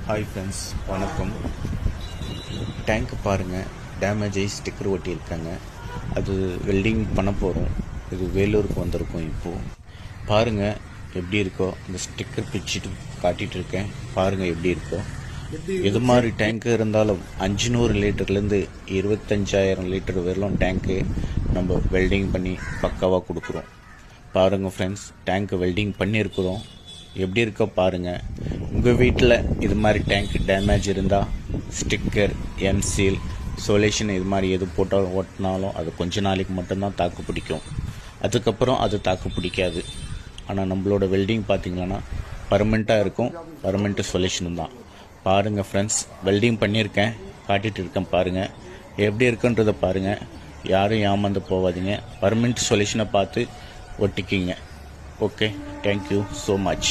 Hi friends, வணக்கம். Tank பாருங்கள், damage ஆகி ஸ்டிக்கர் ஒட்டியிருக்காங்க. அது வெல்டிங் பண்ண போகிறோம். இது வேலூருக்கு வந்திருக்கோம். இப்போது பாருங்கள் எப்படி இருக்கோ. இந்த ஸ்டிக்கர் பிச்சுட்டு காட்டிகிட்டு இருக்கேன். பாருங்கள் எப்படி இருக்கோ. இது மாதிரி டேங்க்கு இருந்தாலும் 500 லிட்டர்லேருந்து 25,000 லிட்டர் வரலாம் டேங்க்கு நம்ம வெல்டிங் பண்ணி பக்காவாக கொடுக்குறோம். பாருங்கள் ஃப்ரெண்ட்ஸ், டேங்க்கு வெல்டிங் பண்ணியிருக்கிறோம். எப்படி இருக்கோ பாருங்கள். உங்கள் வீட்டில் இது மாதிரி டேங்க் டேமேஜ் இருந்தால் ஸ்டிக்கர், எம்சீல், சொலேஷன் இது மாதிரி எது போட்டாலும் ஓட்டினாலும் அது கொஞ்ச நாளைக்கு மட்டும்தான் தாக்கு பிடிக்கும். அதுக்கப்புறம் அது தாக்கு பிடிக்காது. ஆனால் நம்மளோட வெல்டிங் பார்த்திங்கன்னா பர்மனெண்ட்டாக இருக்கும். பர்மனெண்ட் சொல்யூஷன் தான். பாருங்கள் ஃப்ரெண்ட்ஸ், வெல்டிங் பண்ணியிருக்கேன், காட்டிகிட்டு இருக்கேன். பாருங்கள் எப்படி இருக்குன்றதை பாருங்கள். யாரும் ஏமாந்து போகாதீங்க. பர்மனெண்ட் சொல்யூஷனை பார்த்து ஒட்டிக்கிங்க. Okay, thank you so much.